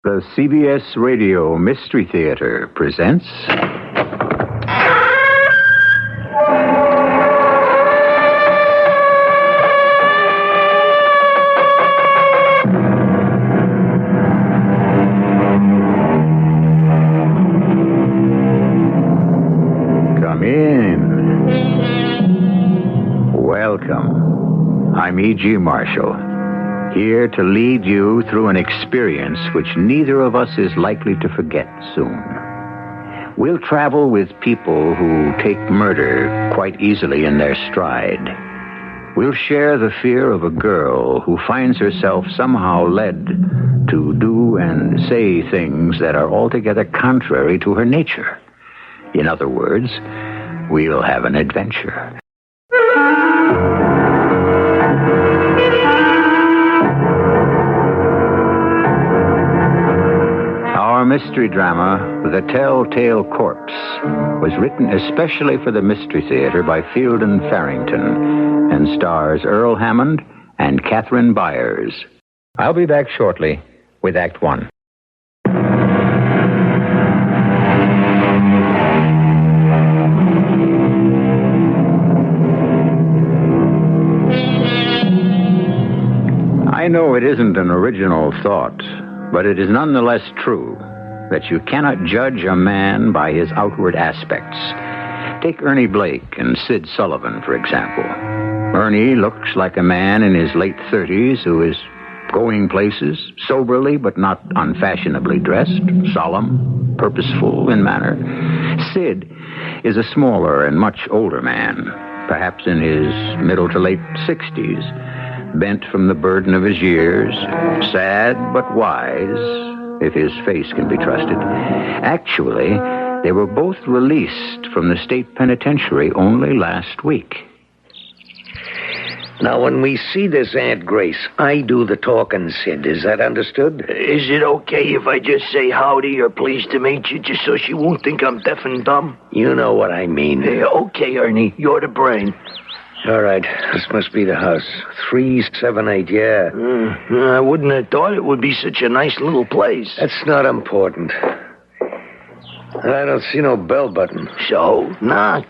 The CBS Radio Mystery Theater presents... Come in. Welcome. I'm E.G. Marshall. Here to lead you through an experience which neither of us is likely to forget soon. We'll travel with people who take murder quite easily in their stride. We'll share the fear of a girl who finds herself somehow led to do and say things that are altogether contrary to her nature. In other words, we'll have an adventure. Our mystery drama, The Telltale Corpse, was written especially for the Mystery Theater by Field and Farrington and stars Earl Hammond and Catherine Byers. I'll be back shortly with Act One. I know it isn't an original thought, but it is nonetheless true that you cannot judge a man by his outward aspects. Take Ernie Blake and Sid Sullivan, for example. Ernie looks like a man in his late 30s who is going places, soberly but not unfashionably dressed, solemn, purposeful in manner. Sid is a smaller and much older man, perhaps in his middle to late 60s, bent from the burden of his years, sad but wise, if his face can be trusted. Actually, they were both released from the state penitentiary only last week. Now, when we see this Aunt Grace, I do the talking, Sid. Is that understood? Is it okay if I just say howdy or pleased to meet you, just so she won't think I'm deaf and dumb? You know what I mean. Okay, Ernie, you're the brain. All right, this must be the house. 378, yeah. I wouldn't have thought it would be such a nice little place. That's not important. I don't see no bell button. So, knock.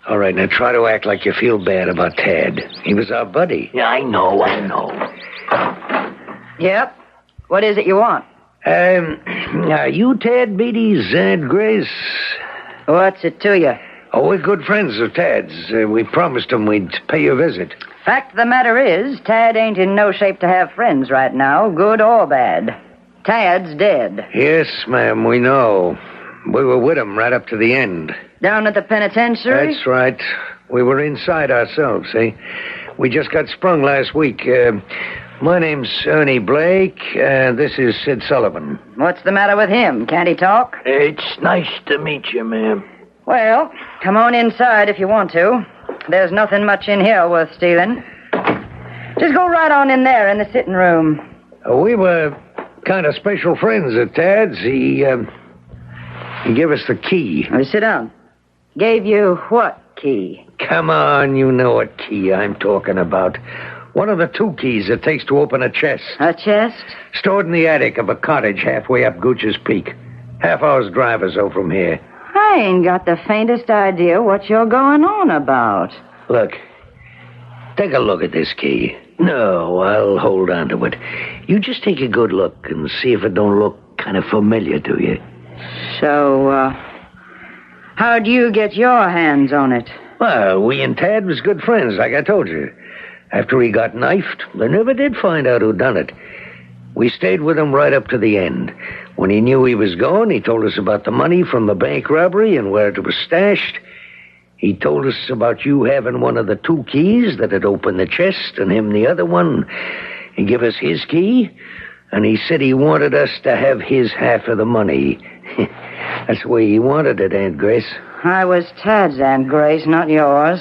All right, now try to act like you feel bad about Tad. He was our buddy. Yeah, I know. Yep. What is it you want? Are you Tad Beatty's Aunt Grace? What's it to you? Oh, we're good friends of Tad's. We promised him we'd pay you a visit. Fact of the matter is, Tad ain't in no shape to have friends right now, good or bad. Tad's dead. Yes, ma'am, we know. We were with him right up to the end. Down at the penitentiary? That's right. We were inside ourselves, eh? We just got sprung last week. My name's Ernie Blake, and this is Sid Sullivan. What's the matter with him? Can't he talk? It's nice to meet you, ma'am. Well, come on inside if you want to. There's nothing much in here worth stealing. Just go right on in there in the sitting room. We were kind of special friends at Tad's. He gave us the key. Now, sit down. Gave you what key? Come on, you know what key I'm talking about. One of the two keys it takes to open a chest. A chest? Stored in the attic of a cottage halfway up Gooch's Peak. Half hour's drive or so from here. I ain't got the faintest idea what you're going on about. Look, take a look at this key. No, I'll hold on to it. You just take a good look and see if it don't look kind of familiar to you. So, how'd you get your hands on it? Well, we and Tad was good friends, like I told you. After he got knifed, they never did find out who done it. We stayed with him right up to the end. When he knew he was gone, he told us about the money from the bank robbery and where it was stashed. He told us about you having one of the two keys that had opened the chest and him the other one. He gave us his key, and he said he wanted us to have his half of the money. That's the way he wanted it, Aunt Grace. I was Tad's Aunt Grace, not yours.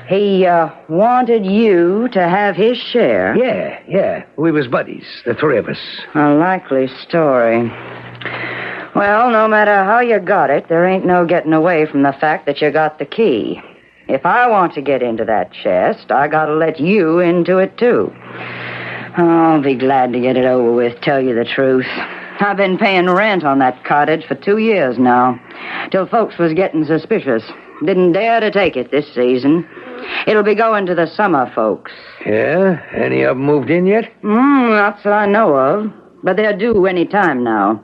He wanted you to have his share. Yeah. We was buddies, the three of us. A likely story. Well, no matter how you got it, there ain't no getting away from the fact that you got the key. If I want to get into that chest, I gotta let you into it, too. I'll be glad to get it over with, tell you the truth. I've been paying rent on that cottage for 2 years now, till folks was getting suspicious. Didn't dare to take it this season. It'll be going to the summer folks. Yeah? Any of them moved in yet? Not that I know of, but they're due any time now.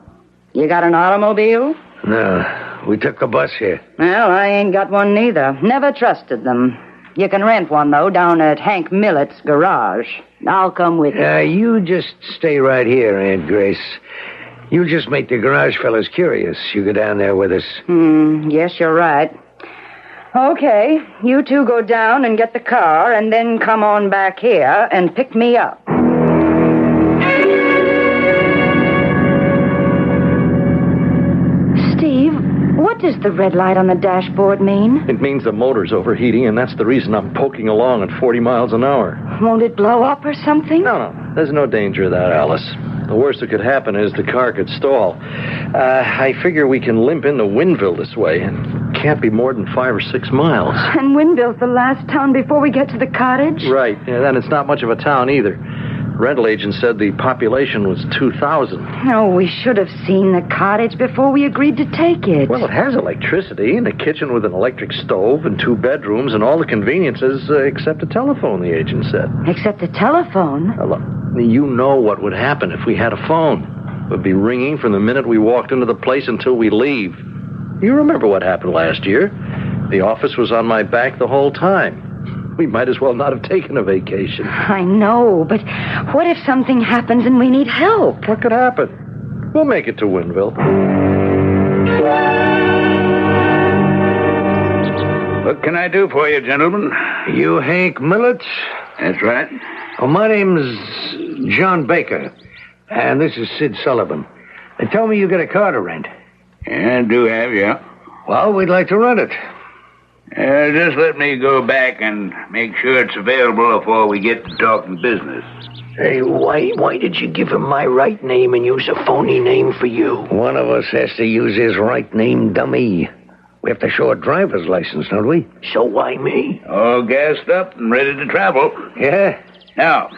You got an automobile? No, we took the bus here. Well, I ain't got one neither. Never trusted them. You can rent one, though, down at Hank Millett's garage. I'll come with you. You just stay right here, Aunt Grace. You just make the garage fellas curious. You go down there with us. Yes, you're right. Okay, you two go down and get the car, and then come on back here and pick me up. Steve, what does the red light on the dashboard mean? It means the motor's overheating, and that's the reason I'm poking along at 40 miles an hour. Won't it blow up or something? No, there's no danger of that, Alice. The worst that could happen is the car could stall. I figure we can limp into Winville this way, and can't be more than 5 or 6 miles. And Winville's the last town before we get to the cottage? Right, and it's not much of a town either. Rental agent said the population was 2,000. Oh, we should have seen the cottage before we agreed to take it. Well, it has electricity and a kitchen with an electric stove and 2 bedrooms and all the conveniences except a telephone, the agent said. Except the telephone? Now, look, you know what would happen if we had a phone. It would be ringing from the minute we walked into the place until we leave. You remember what happened last year. The office was on my back the whole time. We might as well not have taken a vacation. I know, but what if something happens and we need help? What could happen? We'll make it to Winville. What can I do for you, gentlemen? You Hank Millett? That's right. Oh, my name's John Baker, and this is Sid Sullivan. They tell me you got a car to rent. Yeah, I do have, yeah. Well, we'd like to rent it. Just let me go back and make sure it's available before we get to talking business. Hey, why did you give him my right name and use a phony name for you? One of us has to use his right name, dummy. We have to show a driver's license, don't we? So why me? All gassed up and ready to travel. Yeah? Now,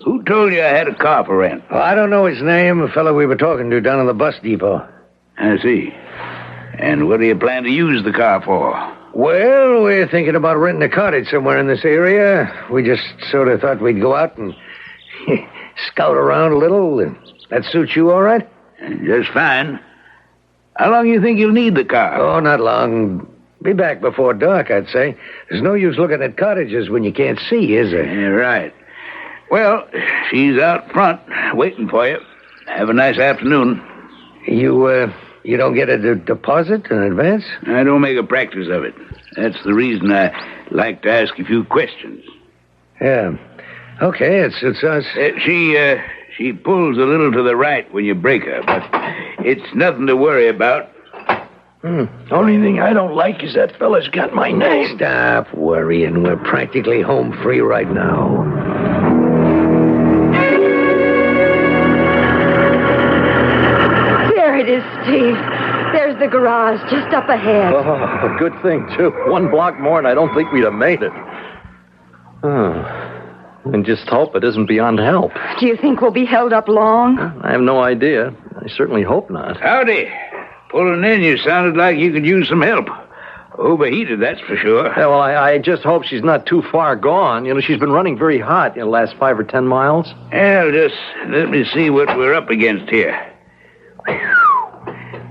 who told you I had a car for rent? Well, I don't know his name, the fellow we were talking to down in the bus depot. I see. And what do you plan to use the car for? Well, we're thinking about renting a cottage somewhere in this area. We just sort of thought we'd go out and scout around a little. That suits you all right? Just fine. How long do you think you'll need the car? Oh, not long. Be back before dark, I'd say. There's no use looking at cottages when you can't see, is there? Yeah, right. Well, she's out front waiting for you. Have a nice afternoon. You don't get a deposit in advance? I don't make a practice of it. That's the reason I like to ask a few questions. Yeah. Okay, it suits us. She pulls a little to the right when you break her, but it's nothing to worry about. Only thing I don't like is that fella's got my name. Stop worrying. We're practically home free right now. There it is, Steve. There's the garage just up ahead. Oh, a good thing, too. 1 block more and I don't think we'd have made it. And just hope it isn't beyond help. Do you think we'll be held up long? I have no idea. I certainly hope not. Howdy. Pulling in, you sounded like you could use some help. Overheated, that's for sure. Yeah, well, I just hope she's not too far gone. You know, she's been running very hot the last 5 or 10 miles. Well, just let me see what we're up against here.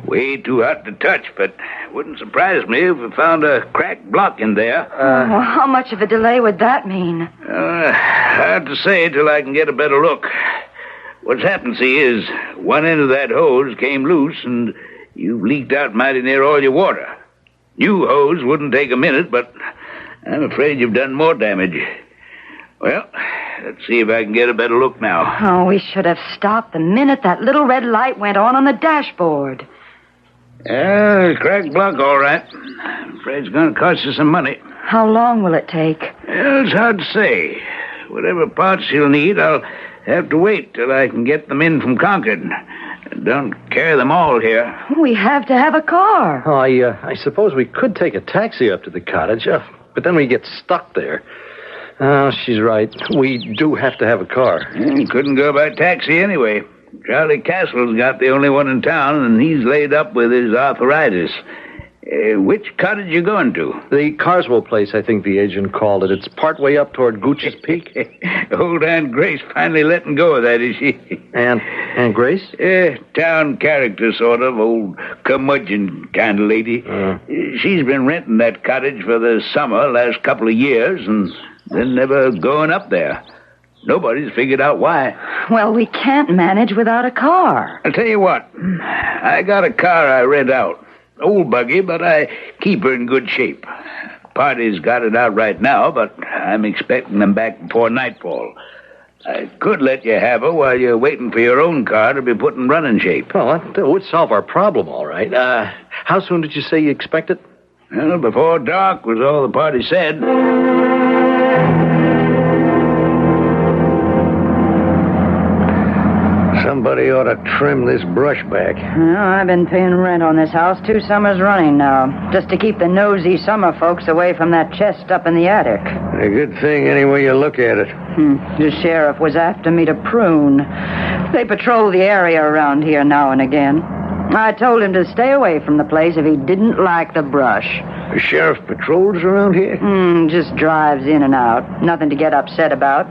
Way too hot to touch, but it wouldn't surprise me if we found a cracked block in there. How much of a delay would that mean? Hard to say till I can get a better look. What's happened, see, is one end of that hose came loose and you've leaked out mighty near all your water. New hose wouldn't take a minute, but I'm afraid you've done more damage. Well, let's see if I can get a better look now. Oh, we should have stopped the minute that little red light went on the dashboard. Cracked block, all right. I'm afraid it's going to cost you some money. How long will it take? Well, it's hard to say. Whatever parts you'll need, I'll have to wait till I can get them in from Concord. Don't carry them all here. We have to have a car. Oh, I suppose we could take a taxi up to the cottage, but then we get stuck there. Oh, she's right. We do have to have a car. Couldn't go by taxi anyway. Charlie Castle's got the only one in town, and he's laid up with his arthritis. Which cottage you going to? The Carswell place, I think the agent called it. It's partway up toward Gooch's Peak. Old Aunt Grace finally letting go of that, is she? Aunt Grace? Town character, sort of. Old curmudgeon kind of lady. She's been renting that cottage for the summer last couple of years, and then never going up there. Nobody's figured out why. Well, we can't manage without a car. I'll tell you what. I got a car I rent out. Old buggy, but I keep her in good shape. Party's got it out right now, but I'm expecting them back before nightfall. I could let you have her while you're waiting for your own car to be put in running shape. Well, that would solve our problem, all right. How soon did you say you expect it? Well, before dark was all the party said. Somebody ought to trim this brush back. Well, I've been paying rent on this house 2 summers running now, just to keep the nosy summer folks away from that chest up in the attic. A good thing any way you look at it. The sheriff was after me to prune. They patrol the area around here now and again. I told him to stay away from the place if he didn't like the brush. The sheriff patrols around here? Just drives in and out. Nothing to get upset about.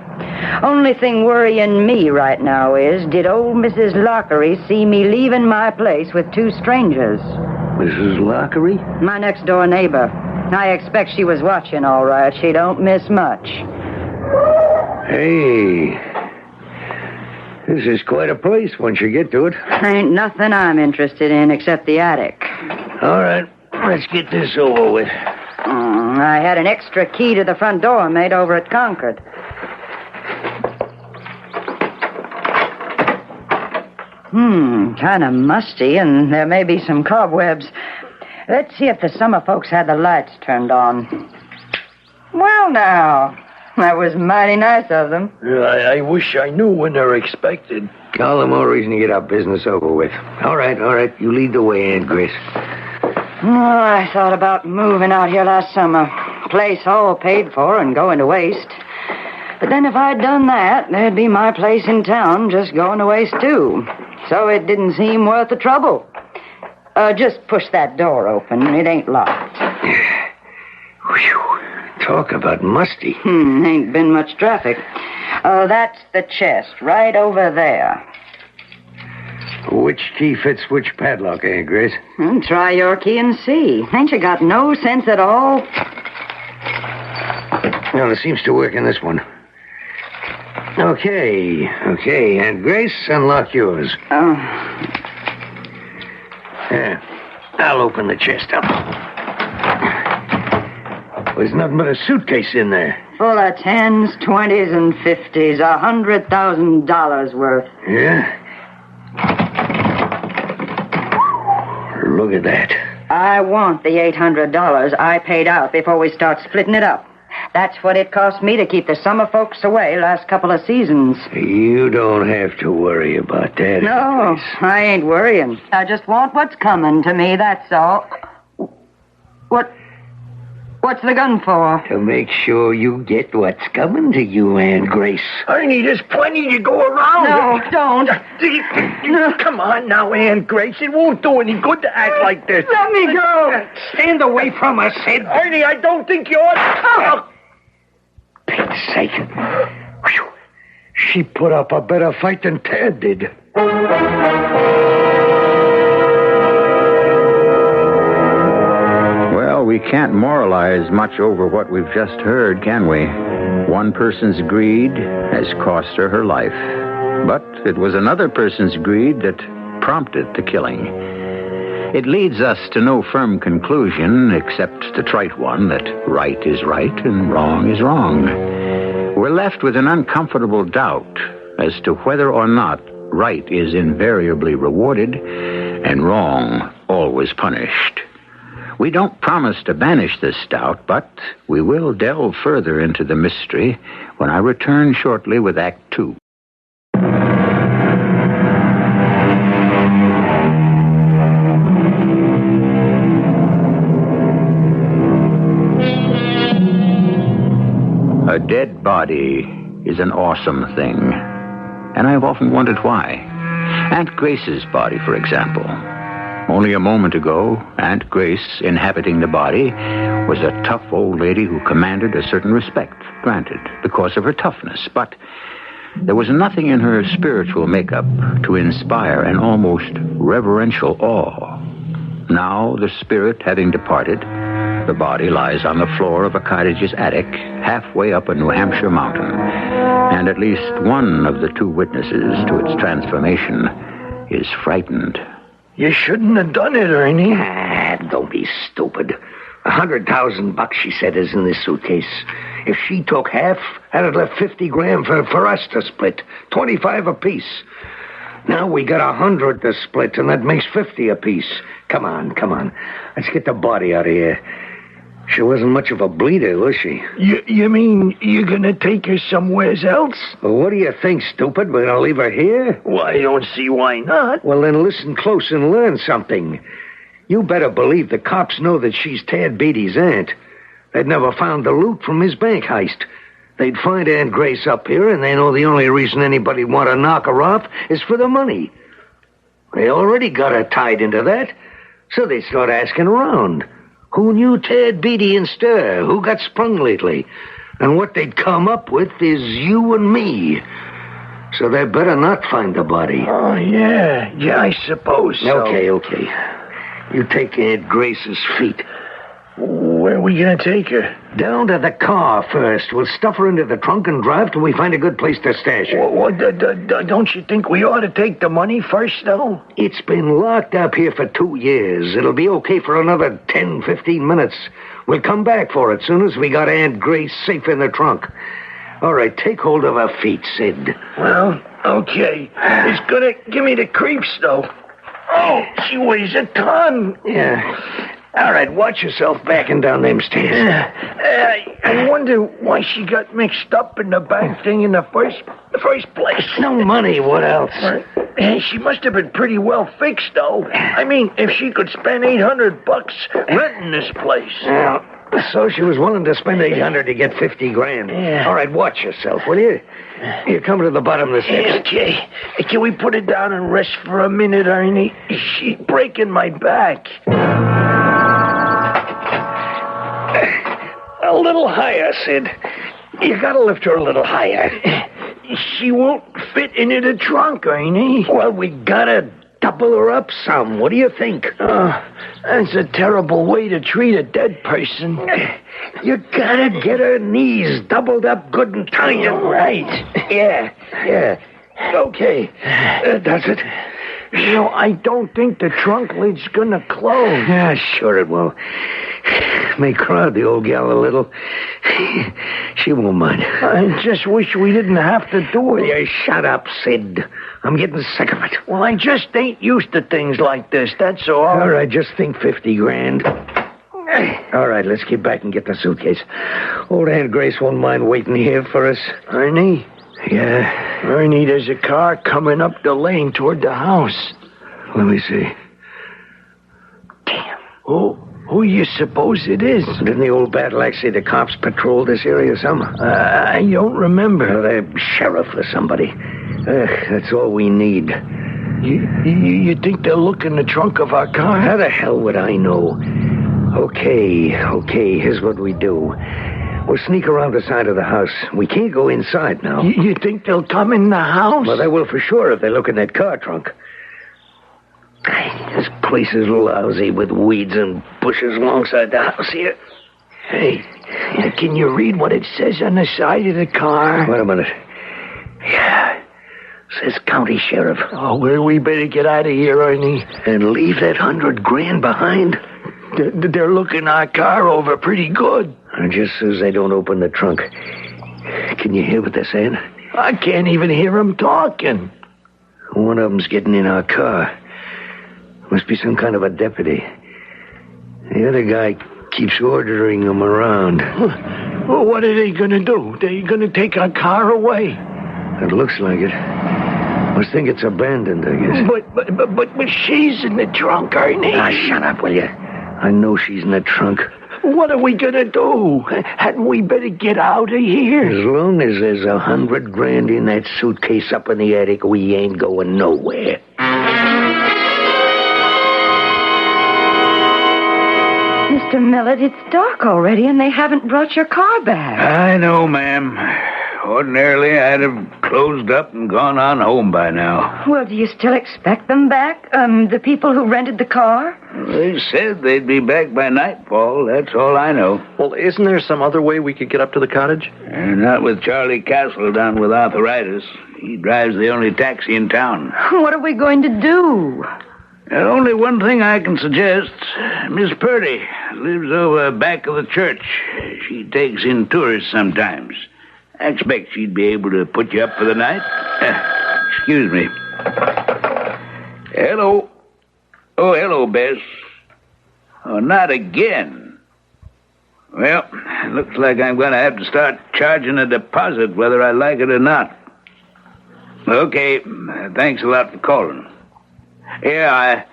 Only thing worrying me right now is, did old Mrs. Lockery see me leaving my place with 2 strangers? Mrs. Lockery? My next-door neighbor. I expect she was watching all right. She don't miss much. Hey, this is quite a place once you get to it. Ain't nothing I'm interested in except the attic. All right, let's get this over with. I had an extra key to the front door made over at Concord. Kind of musty, and there may be some cobwebs. Let's see if the summer folks had the lights turned on. Well, now, that was mighty nice of them. I wish I knew when they're expected. All the more reason to get our business over with. All right. You lead the way, Aunt Grace. I thought about moving out here last summer. Place all paid for and going to waste. But then if I'd done that, there'd be my place in town just going to waste, too. So it didn't seem worth the trouble. Just push that door open. It ain't locked. Whew. Talk about musty. Ain't been much traffic. That's the chest, right over there. Which key fits which padlock, Aunt Grace? Try your key and see. Ain't you got no sense at all? Well, it seems to work in this one. Okay, Aunt Grace, unlock yours. Yeah, I'll open the chest up. There's nothing but a suitcase in there. Full of 10s, 20s, and 50s. $100,000 worth. Yeah? Look at that. I want the $800 I paid out before we start splitting it up. That's what it cost me to keep the summer folks away last couple of seasons. You don't have to worry about that. No, I ain't worrying. I just want what's coming to me, that's all. What's the gun for? To make sure you get what's coming to you, Aunt Grace. Ernie, there's plenty to go around. No, don't. No. Come on now, Aunt Grace. It won't do any good to act like this. Let me go. Stand away from us, Sid. Ernie, I don't think you ought to... Pete's sake. Whew. She put up a better fight than Tad did. Well, we can't moralize much over what we've just heard, can we? One person's greed has cost her her life. But it was another person's greed that prompted the killing. It leads us to no firm conclusion, except the trite one that right is right and wrong is wrong. We're left with an uncomfortable doubt as to whether or not right is invariably rewarded and wrong always punished. We don't promise to banish this doubt, but we will delve further into the mystery when I return shortly with Act 2. A dead body is an awesome thing. And I've often wondered why. Aunt Grace's body, for example. Only a moment ago, Aunt Grace, inhabiting the body, was a tough old lady who commanded a certain respect, granted, because of her toughness. But there was nothing in her spiritual makeup to inspire an almost reverential awe. Now, the spirit having departed, the body lies on the floor of a cottage's attic, halfway up a New Hampshire mountain, and at least one of the two witnesses to its transformation is frightened. You shouldn't have done it, Ernie. Don't be stupid. $100,000, she said, is in this suitcase. If she took half, that'd left $50,000 for us to split. 25 apiece. Now we got 100 to split, and that makes 50 apiece. Come on. Let's get the body out of here. She wasn't much of a bleeder, was she? You mean you're gonna take her somewhere else? Well, what do you think, stupid? We're gonna leave her here? Well, I don't see why not. Well, then listen close and learn something. You better believe the cops know that she's Tad Beatty's aunt. They'd never found the loot from his bank heist. They'd find Aunt Grace up here, and they know the only reason anybody'd want to knock her off is for the money. They already got her tied into that, so they start asking around. Who knew Tad Beatty in stir? Who got sprung lately? And what they'd come up with is you and me. So they better not find the body. Oh, yeah, I suppose so. Okay. You take Aunt Grace's feet. Where are we going to take her? Down to the car first. We'll stuff her into the trunk and drive till we find a good place to stash her. Don't you think we ought to take the money first, though? It's been locked up here for 2 years. It'll be okay for another 10, 15 minutes. We'll come back for it soon as we got Aunt Grace safe in the trunk. All right, take hold of her feet, Sid. Well, okay. It's going to give me the creeps, though. Oh, she weighs a ton. Yeah. All right, watch yourself backing down them stairs. I wonder why she got mixed up in the bank thing in the first place. No money, what else? She must have been pretty well fixed, though. I mean, if she could spend $800 renting this place. Well, so she was willing to spend $800 to get $50,000. Yeah. All right, watch yourself, will you? You come to the bottom of the steps. Okay. Can we put it down and rest for a minute, Ernie? She's breaking my back. A little higher, Sid. You gotta lift her a little higher. She won't fit into the trunk, Ernie. Well, we gotta double her up some. What do you think? That's a terrible way to treat a dead person. You gotta get her knees doubled up good and tight. Right. Yeah. Okay. Does it? You know, I don't think the trunk lid's gonna close. Yeah, sure it will. May crowd the old gal a little. She won't mind. I just wish we didn't have to do it. You shut up, Sid. I'm getting sick of it. Well, I just ain't used to things like this, that's all. All right, just think $50,000. All right, let's get back and get the suitcase. Old Aunt Grace won't mind waiting here for us. Ernie? Yeah? Ernie, there's a car coming up the lane toward the house. Let me see. Damn. Who you suppose it is? Didn't the old battle act say the cops patrolled this area some? I don't remember. The sheriff or somebody. That's all we need. You think they'll look in the trunk of our car? How the hell would I know? Okay, here's what we do. We'll sneak around the side of the house. We can't go inside now. You think they'll come in the house? Well, they will for sure if they look in that car trunk. This place is lousy with weeds and bushes alongside the house here. Hey, can you read what it says on the side of the car? Wait a minute. Yeah. Says county sheriff. Oh, well, we better get out of here, Ernie. And leave that $100,000 behind? They're looking our car over pretty good. Just as they don't open the trunk. Can you hear what they're saying? I can't even hear them talking. One of them's getting in our car. Must be some kind of a deputy. The other guy keeps ordering them around. Well, what are they going to do? They're going to take our car away. It looks like it. Must think it's abandoned, I guess. But she's in the trunk, Ernie. Shut up, will you? I know she's in the trunk. What are we gonna do? Hadn't we better get out of here? As long as there's $100,000 in that suitcase up in the attic, we ain't going nowhere. Mr. Millett, it's dark already, and they haven't brought your car back. I know, ma'am. Ordinarily, I'd have closed up and gone on home by now. Well, do you still expect them back? The people who rented the car? They said they'd be back by nightfall. That's all I know. Well, isn't there some other way we could get up to the cottage? Not with Charlie Castle down with arthritis. He drives the only taxi in town. What are we going to do? Only one thing I can suggest. Miss Purdy lives over back of the church. She takes in tourists sometimes. I expect she'd be able to put you up for the night. Excuse me. Hello. Oh, hello, Bess. Oh, not again. Well, looks like I'm going to have to start charging a deposit whether I like it or not. Okay, thanks a lot for calling. Yeah,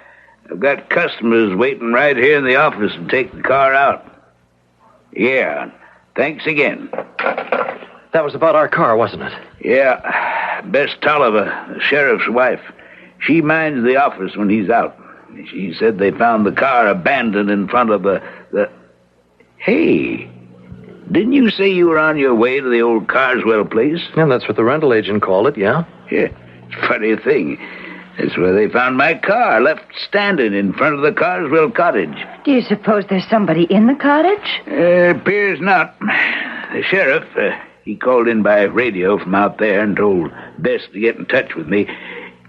I've got customers waiting right here in the office to take the car out. Yeah, thanks again. That was about our car, wasn't it? Yeah, Bess Tolliver, the sheriff's wife. She minds the office when he's out. She said they found the car abandoned in front of the... Hey, didn't you say you were on your way to the old Carswell place? Yeah, that's what the rental agent called it, yeah. Yeah, funny thing. That's where they found my car, left standing in front of the Carswell cottage. Do you suppose there's somebody in the cottage? Appears not. The sheriff, he called in by radio from out there and told Bess to get in touch with me.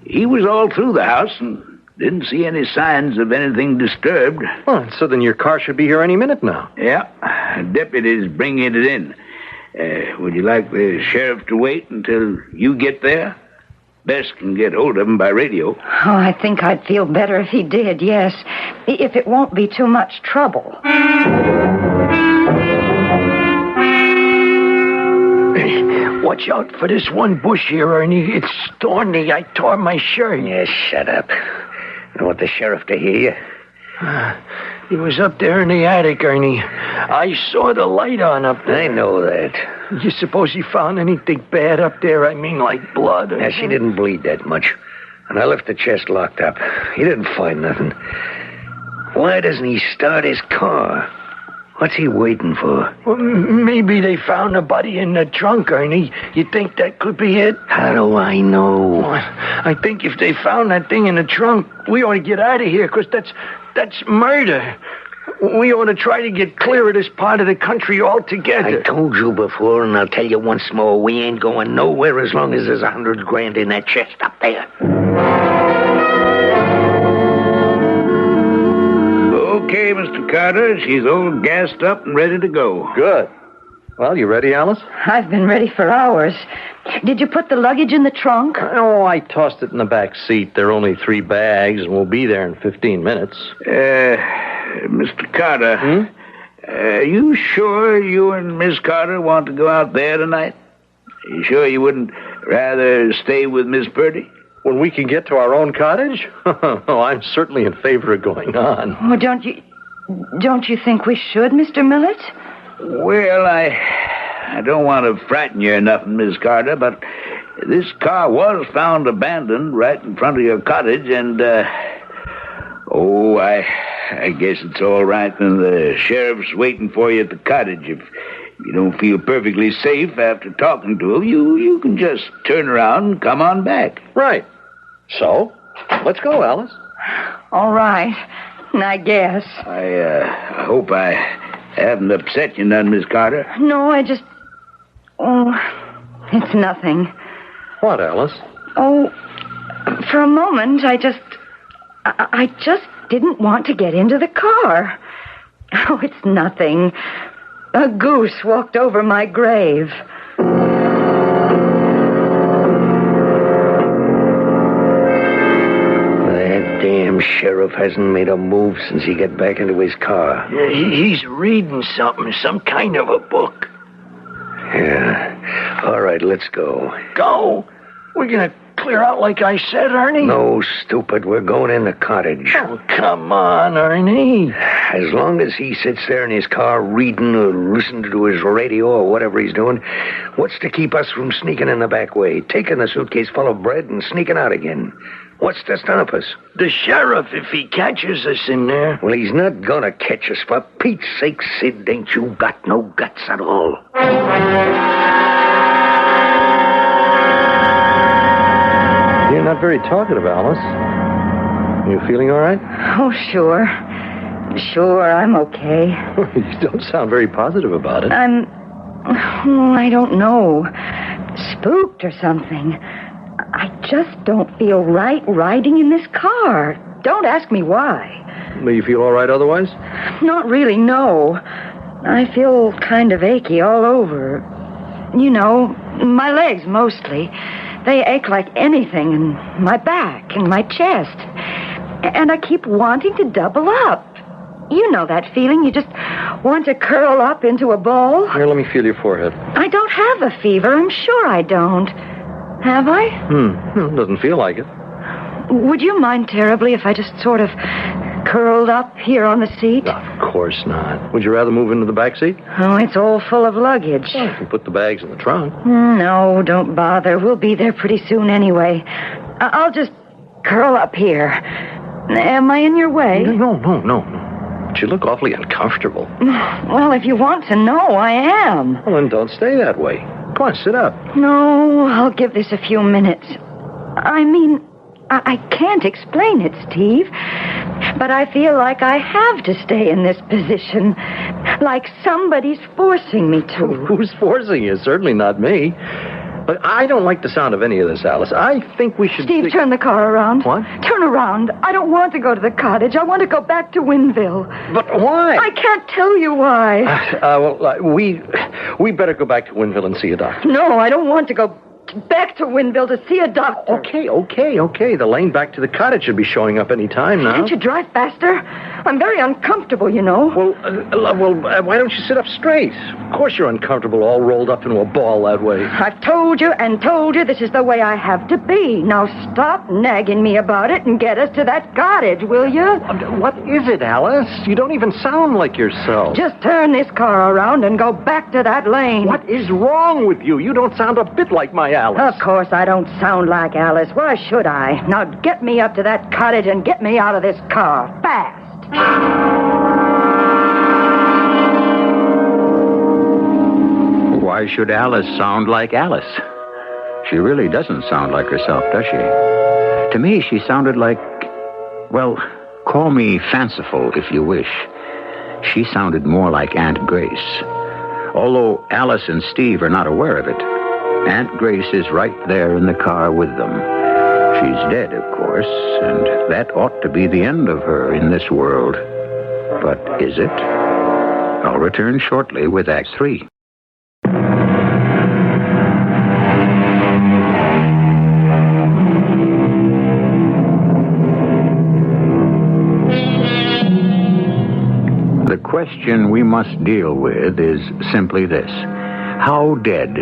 He was all through the house and didn't see any signs of anything disturbed. Well, so then your car should be here any minute now. Yeah, deputies bringing it in. Would you like the sheriff to wait until you get there? Bess can get hold of him by radio. Oh, I think I'd feel better if he did, yes. If it won't be too much trouble. Watch out for this one bush here, Ernie. It's thorny. I tore my shirt. Yeah, shut up. I don't want the sheriff to hear you. He was up there in the attic, Ernie. I saw the light on up there. I know that. You suppose he found anything bad up there? I mean, like blood? Yeah, she didn't bleed that much. And I left the chest locked up. He didn't find nothing. Why doesn't he start his car? What's he waiting for? Well, maybe they found the body in the trunk, Ernie. You think that could be it? How do I know? I think if they found that thing in the trunk, we ought to get out of here, because that's murder. We ought to try to get clear of this part of the country altogether. I told you before, and I'll tell you once more, we ain't going nowhere as long as there's $100,000 in that chest up there. Okay, Mr. Carter, she's all gassed up and ready to go. Good. Well, you ready, Alice? I've been ready for hours. Did you put the luggage in the trunk? Oh, I tossed it in the back seat. There are only 3 bags, and we'll be there in 15 minutes. Mr. Carter, you sure you and Miss Carter want to go out there tonight? You sure you wouldn't rather stay with Miss Purdy? When we can get to our own cottage? Oh, I'm certainly in favor of going on. Well, don't you think we should, Mr. Millett? Well, I don't want to frighten you or nothing, Miss Carter, but this car was found abandoned right in front of your cottage, and, I guess it's all right, and the sheriff's waiting for you at the cottage. If you don't feel perfectly safe after talking to him, you can just turn around and come on back. Right. So, let's go, Alice. All right, I guess. I hope I haven't upset you none, Miss Carter. No, it's nothing. What, Alice? Oh, for a moment, I just didn't want to get into the car. Oh, it's nothing. A goose walked over my grave. That damn sheriff hasn't made a move since he got back into his car. Yeah, he's reading something, some kind of a book. Yeah. All right, let's go. Go? We're going to clear out like I said, Ernie? No, stupid. We're going in the cottage. Oh, come on, Ernie. As long as he sits there in his car reading or listening to his radio or whatever he's doing, what's to keep us from sneaking in the back way, taking the suitcase full of bread and sneaking out again? What's to stop us? The sheriff, if he catches us in there. Well, he's not gonna catch us. For Pete's sake, Sid, ain't you got no guts at all? You're not very talkative, Alice. You feeling all right? Oh, sure. Sure, I'm okay. You don't sound very positive about it. I don't know. Spooked or something. I just don't feel right riding in this car. Don't ask me why. Do you feel all right otherwise? Not really, no. I feel kind of achy all over. You know, my legs mostly. They ache like anything, and my back and my chest. And I keep wanting to double up. You know that feeling. You just want to curl up into a ball. Here, let me feel your forehead. I don't have a fever. I'm sure I don't. Have I? It doesn't feel like it. Would you mind terribly if I just sort of curled up here on the seat? Of course not. Would you rather move into the back seat? Oh, it's all full of luggage. Well, you can put the bags in the trunk. No, don't bother. We'll be there pretty soon anyway. I'll just curl up here. Am I in your way? No. But you look awfully uncomfortable. Well, if you want to know, I am. Well, then don't stay that way. Come on, sit up. No, I'll give this a few minutes. I mean, I can't explain it, Steve. But I feel like I have to stay in this position. Like somebody's forcing me to. Who's forcing you? Certainly not me. But I don't like the sound of any of this, Alice. I think we should... Steve, turn the car around. What? Turn around. I don't want to go to the cottage. I want to go back to Winville. But why? I can't tell you why. We better go back to Winville and see a doctor. No, I don't want to go back to Winville to see a doctor. Okay. The lane back to the cottage should be showing up any time now. Can't you drive faster? I'm very uncomfortable, you know. Well, why don't you sit up straight? Of course you're uncomfortable, all rolled up into a ball that way. I've told you this is the way I have to be. Now stop nagging me about it and get us to that cottage, will you? What is it, Alice? You don't even sound like yourself. Just turn this car around and go back to that lane. What is wrong with you? You don't sound a bit like my Alice. Of course I don't sound like Alice. Why should I? Now get me up to that cottage and get me out of this car. Fast. Why should Alice sound like Alice? She really doesn't sound like herself, does she? To me, she sounded like, well, call me fanciful if you wish. She sounded more like Aunt Grace. Although Alice and Steve are not aware of it, Aunt Grace is right there in the car with them. She's dead, of course, and that ought to be the end of her in this world. But is it? I'll return shortly with Act 3. The question we must deal with is simply this. How dead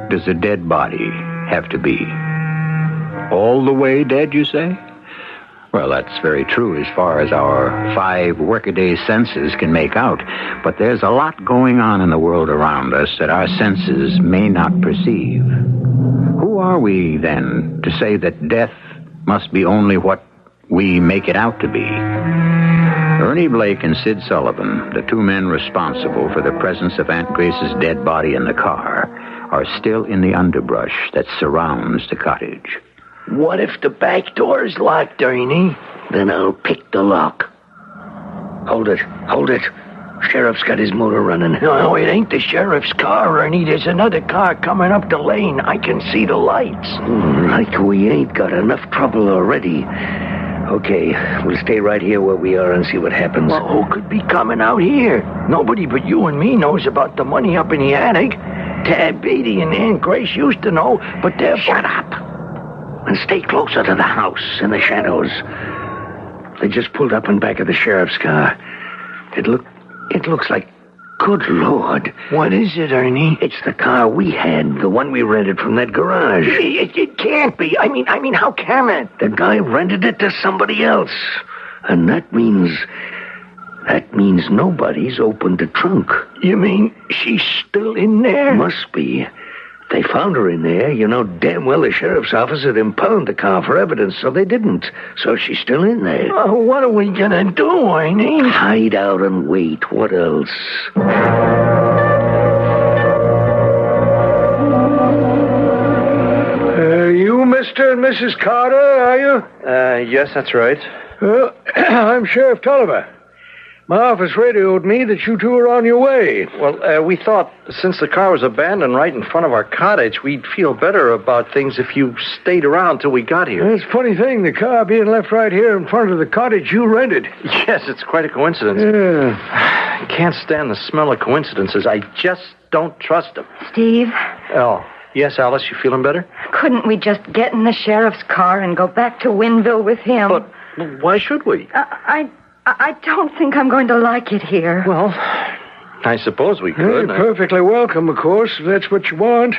does a dead body have to be? All the way dead, you say? Well, that's very true as far as our 5 workaday senses can make out. But there's a lot going on in the world around us that our senses may not perceive. Who are we, then, to say that death must be only what we make it out to be? Ernie Blake and Sid Sullivan, the 2 men responsible for the presence of Aunt Grace's dead body in the car, are still in the underbrush that surrounds the cottage. What if the back door is locked, Ernie? Then I'll pick the lock. Hold it. Sheriff's got his motor running. No, it ain't the sheriff's car, Ernie. There's another car coming up the lane. I can see the lights. Like we ain't got enough trouble already. Okay, we'll stay right here where we are and see what happens. Well, who could be coming out here? Nobody but you and me knows about the money up in the attic. Tad Beatty and Aunt Grace used to know, but they're... Shut up! And stay closer to the house in the shadows. They just pulled up in back of the sheriff's car. It looks like... Good Lord. What is it, Ernie? It's the car we had, the one we rented from that garage. it can't be. I mean, how can it? The guy rented it to somebody else. And that means nobody's opened the trunk. You mean she's still in there? Must be. They found her in there. You know damn well the sheriff's office had impounded the car for evidence, so they didn't. So she's still in there. What are we gonna do, Ernie? Hide out and wait. What else? You Mr. and Mrs. Carter, are you? Yes, that's right. Well, I'm Sheriff Tolliver. My office radioed me that you two are on your way. Well, we thought since the car was abandoned right in front of our cottage, we'd feel better about things if you stayed around till we got here. It's a funny thing, the car being left right here in front of the cottage you rented. Yes, it's quite a coincidence. Yeah. I can't stand the smell of coincidences. I just don't trust them. Steve, Oh, yes, Alice, you feeling better? couldn't we just get in the sheriff's car and go back to Winville with him? But why should we? I don't think I'm going to like it here. Well, I suppose we could. You're perfectly welcome, of course, if that's what you want.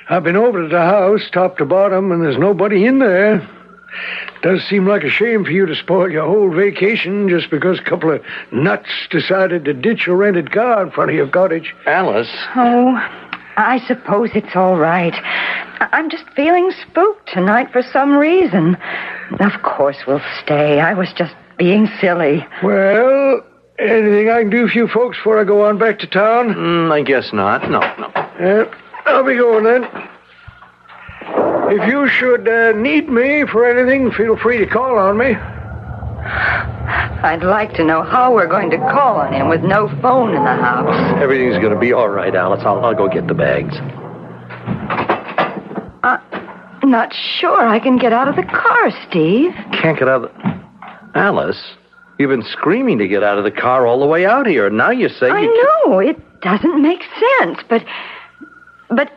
I've been over to the house, top to bottom, and there's nobody in there. Does seem like a shame for you to spoil your whole vacation just because a couple of nuts decided to ditch a rented car in front of your cottage. Alice. Oh, I suppose it's all right. I'm just feeling spooked tonight for some reason. Of course we'll stay. I was just being silly. Well, anything I can do for you folks before I go on back to town? I guess not. No. I'll be going then. If you should need me for anything, feel free to call on me. I'd like to know how we're going to call on him with no phone in the house. Everything's going to be all right, Alice. I'll go get the bags. Not sure I can get out of the car, Steve. Can't get out of the... Alice, you've been screaming to get out of the car all the way out here, and now you say I know, it doesn't make sense, but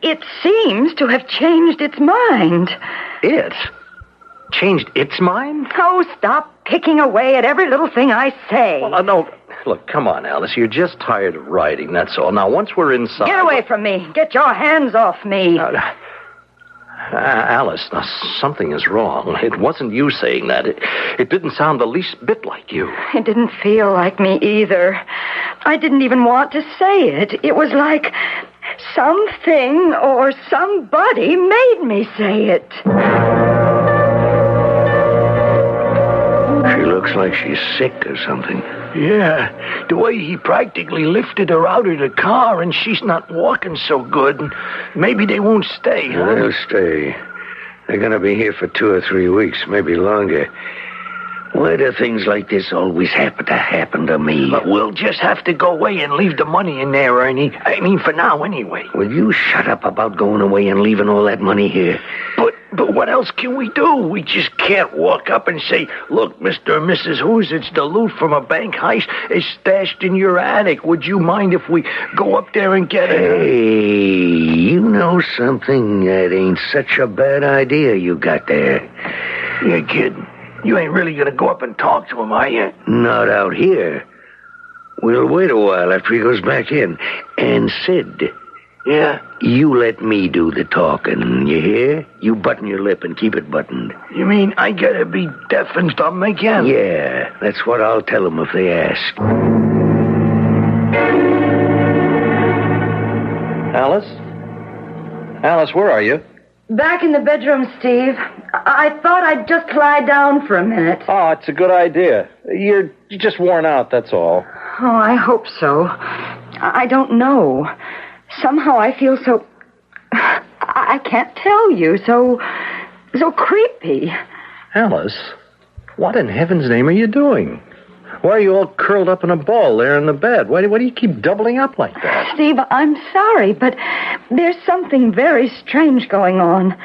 it seems to have changed its mind. It? Changed its mind? Oh, stop picking away at every little thing I say. Well, no. Look, come on, Alice. You're just tired of riding, that's all. Now, once we're inside... Get away from me. Get your hands off me. Alice, now, something is wrong. It wasn't you saying that. It didn't sound the least bit like you. It didn't feel like me either. I didn't even want to say it. It was like something or somebody made me say it. She looks like she's sick or something. Yeah, the way he practically lifted her out of the car, and she's not walking so good. And maybe they won't stay, huh? They'll stay. They're going to be here for 2 or 3 weeks, maybe longer. Why do things like this always happen to me? But we'll just have to go away and leave the money in there, Ernie. I mean, for now, anyway. Will you shut up about going away and leaving all that money here? But what else can we do? We just can't walk up and say, look, Mr. and Mrs. Who's, it's the loot from a bank heist. It's stashed in your attic. Would you mind if we go up there and get it? Hey, you know something? That ain't such a bad idea you got there. You're kidding. You ain't really going to go up and talk to him, are you? Not out here. We'll wait a while after he goes back in. And Sid... Yeah? You let me do the talking, you hear? You button your lip and keep it buttoned. You mean I gotta be deaf and dumb again? Yeah, that's what I'll tell them if they ask. Alice, where are you? Back in the bedroom, Steve. I thought I'd just lie down for a minute. Oh, it's a good idea. You're just worn out, that's all. Oh, I hope so. I don't know. Somehow I feel so... I can't tell you. So creepy. Alice, what in heaven's name are you doing? Why are you all curled up in a ball there in the bed? Why do you keep doubling up like that? Steve, I'm sorry, but there's something very strange going on.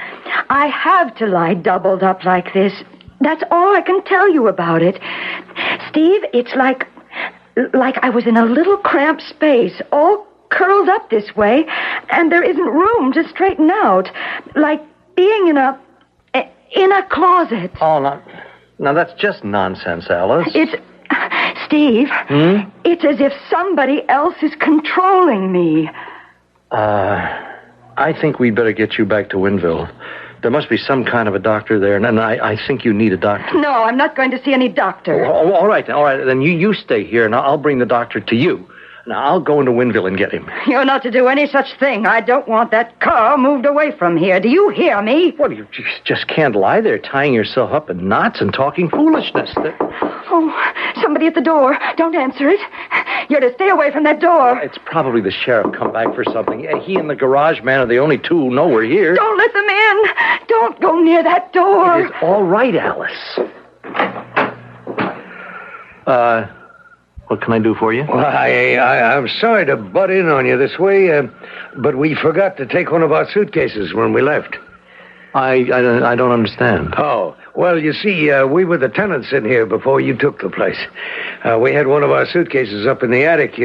I have to lie doubled up like this. That's all I can tell you about it. Steve, it's like I was in a little cramped space, all curled up this way, and there isn't room to straighten out. Like being in a closet. Oh, now that's just nonsense, Alice. Steve, It's as if somebody else is controlling me. I think we'd better get you back to Winville. There must be some kind of a doctor there, and I think you need a doctor. No, I'm not going to see any doctor. Oh, all right. Then you stay here, and I'll bring the doctor to you. Now, I'll go into Winville and get him. You're not to do any such thing. I don't want that car moved away from here. Do you hear me? What, you just can't lie there tying yourself up in knots and talking foolishness. Oh, somebody at the door. Don't answer it. You're to stay away from that door. It's probably the sheriff come back for something. He and the garage man are the only two who know we're here. Don't let them in. Don't go near that door. It is all right, Alice. What can I do for you? Well, I'm sorry to butt in on you this way, but we forgot to take one of our suitcases when we left. I don't understand. Oh, well, you see, we were the tenants in here before you took the place. We had one of our suitcases up in the attic.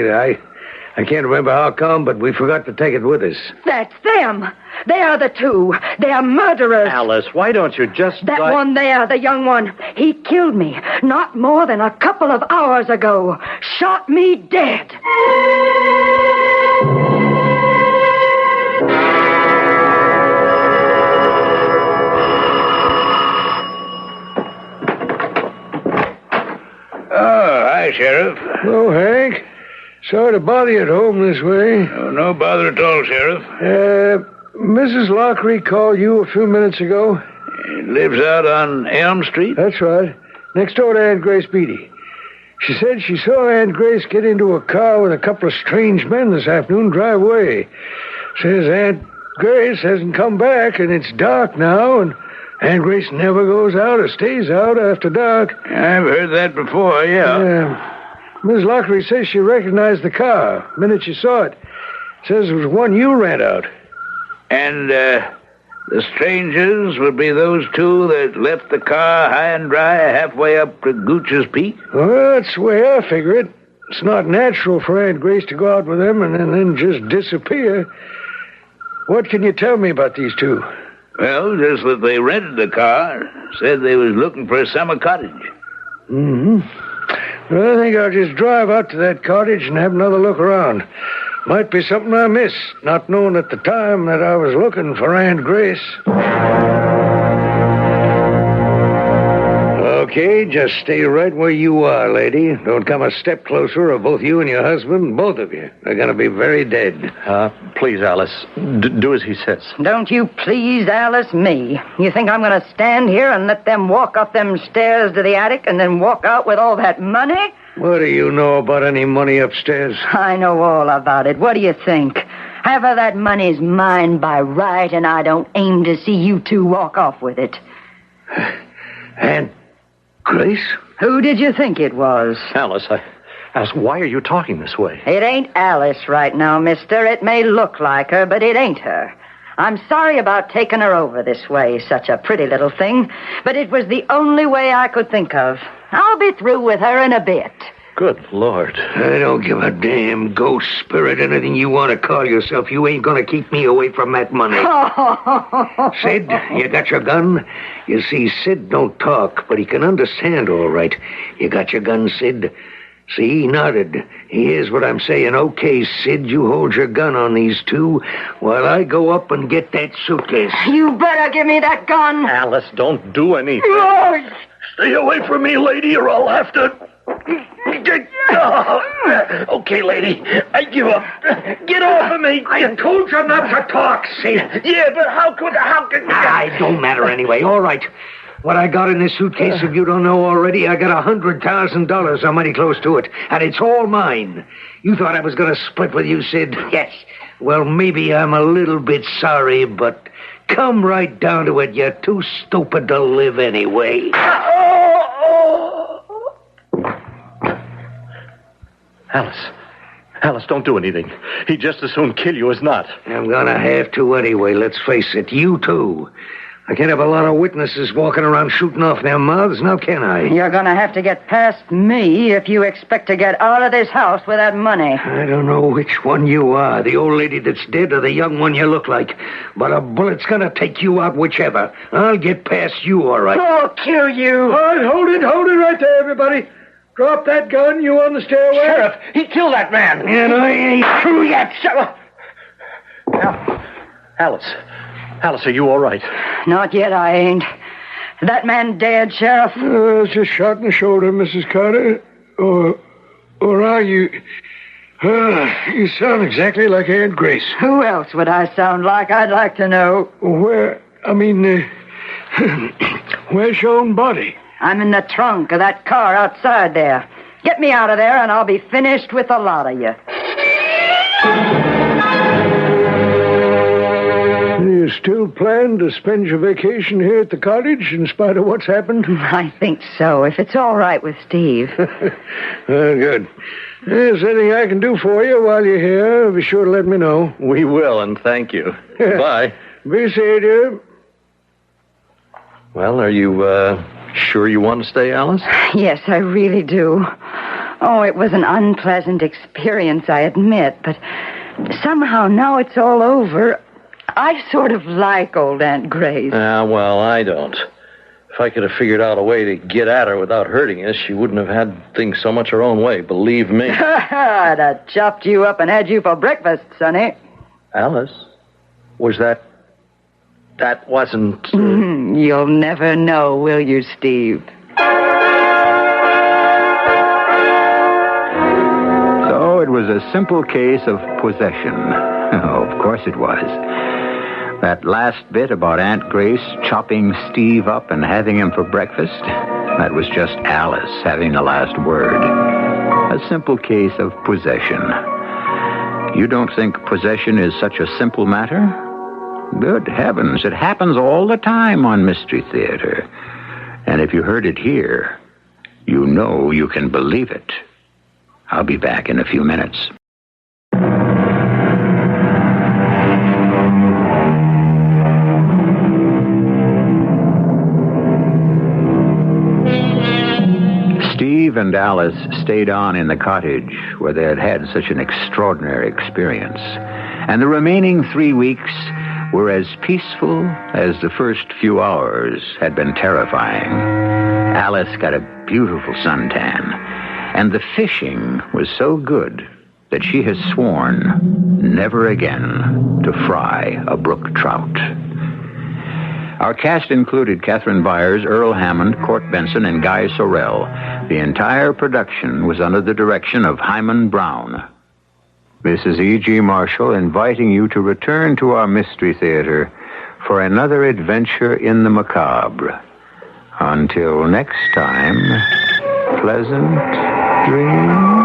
I can't remember how come, but we forgot to take it with us. That's them. They are the two. They are murderers. Alice, why don't you just... That one there, the young one, he killed me not more than a couple of hours ago. Shot me dead. Oh, hi, Sheriff. Oh, Hank. Sorry to bother you at home this way. Oh, no bother at all, Sheriff. Mrs. Lockery called you a few minutes ago. He lives out on Elm Street? That's right. Next door to Aunt Grace Beatty. She said she saw Aunt Grace get into a car with a couple of strange men this afternoon drive away. Says Aunt Grace hasn't come back, and it's dark now, and Aunt Grace never goes out or stays out after dark. I've heard that before, yeah. Miss Lockery says she recognized the car the minute she saw it. Says it was one you rent out. And, the strangers would be those two that left the car high and dry halfway up to Gooch's Peak? Well, that's the way I figure it. It's not natural for Aunt Grace to go out with them and then just disappear. What can you tell me about these two? Well, just that they rented the car. Said they was looking for a summer cottage. Mm-hmm. Well, I think I'll just drive out to that cottage and have another look around. Might be something I missed, not knowing at the time that I was looking for Aunt Grace. Okay, just stay right where you are, lady. Don't come a step closer, or both you and your husband, both of you, are going to be very dead. Please, Alice, do as he says. Don't you please Alice me. You think I'm going to stand here and let them walk up them stairs to the attic and then walk out with all that money? What do you know about any money upstairs? I know all about it. What do you think? Half of that money's mine by right, and I don't aim to see you two walk off with it. Aunt Grace? Who did you think it was? Alice, why are you talking this way? It ain't Alice right now, mister. It may look like her, but it ain't her. I'm sorry about taking her over this way, such a pretty little thing, but it was the only way I could think of. I'll be through with her in a bit. Good Lord. I don't give a damn ghost, spirit, anything you want to call yourself. You ain't going to keep me away from that money. Sid, you got your gun? You see, Sid don't talk, but he can understand all right. You got your gun, Sid? See, he nodded. He hears what I'm saying. Okay, Sid, you hold your gun on these two while I go up and get that suitcase. You better give me that gun. Alice, don't do anything. Oh, Stay away from me, lady, or I'll have to... Okay, lady, I give up. Get off of me. I told you not to talk, Sid. Yeah, but how could... I don't matter anyway. All right. What I got in this suitcase, if you don't know already, I got $100,000 or money close to it, and it's all mine. You thought I was going to split with you, Sid? Yes. Well, maybe I'm a little bit sorry, but come right down to it. You're too stupid to live anyway. Alice, don't do anything. He'd just as soon kill you as not. I'm gonna have to anyway, let's face it. You too. I can't have a lot of witnesses walking around shooting off their mouths, now can I? You're going to have to get past me if you expect to get out of this house with that money. I don't know which one you are, the old lady that's dead or the young one you look like. But a bullet's going to take you out whichever. I'll get past you, all right. I'll kill you. All right, hold it right there, everybody. Drop that gun, you on the stairway. Sheriff, he killed that man. And I ain't through yet. Alice. Alice, are you all right? Not yet, I ain't. That man dead, Sheriff? It's just shot in the shoulder, Mrs. Carter. Or are you... you sound exactly like Aunt Grace. Who else would I sound like? I'd like to know. Where's your own body? I'm in the trunk of that car outside there. Get me out of there and I'll be finished with a lot of you. You still plan to spend your vacation here at the cottage in spite of what's happened? I think so, if it's all right with Steve. Good. If there's anything I can do for you while you're here, be sure to let me know. We will, and thank you. Bye. Be safe, dear. Well, are you, sure you want to stay, Alice? Yes, I really do. Oh, it was an unpleasant experience, I admit, but somehow now it's all over. I sort of like old Aunt Grace. Well, I don't. If I could have figured out a way to get at her without hurting us, she wouldn't have had things so much her own way, believe me. I'd have chopped you up and had you for breakfast, Sonny. Alice? Was that wasn't... You'll never know, will you, Steve? So it was a simple case of possession. Oh, of course it was. That last bit about Aunt Grace chopping Steve up and having him for breakfast, that was just Alice having the last word. A simple case of possession. You don't think possession is such a simple matter? Good heavens, it happens all the time on Mystery Theater. And if you heard it here, you know you can believe it. I'll be back in a few minutes. Steve and Alice stayed on in the cottage where they had had such an extraordinary experience. And the remaining 3 weeks were as peaceful as the first few hours had been terrifying. Alice got a beautiful suntan, and the fishing was so good that she has sworn never again to fry a brook trout. Our cast included Catherine Byers, Earl Hammond, Court Benson, and Guy Sorrell. The entire production was under the direction of Hyman Brown. This is E.G. Marshall inviting you to return to our Mystery Theater for another adventure in the macabre. Until next time, pleasant dreams.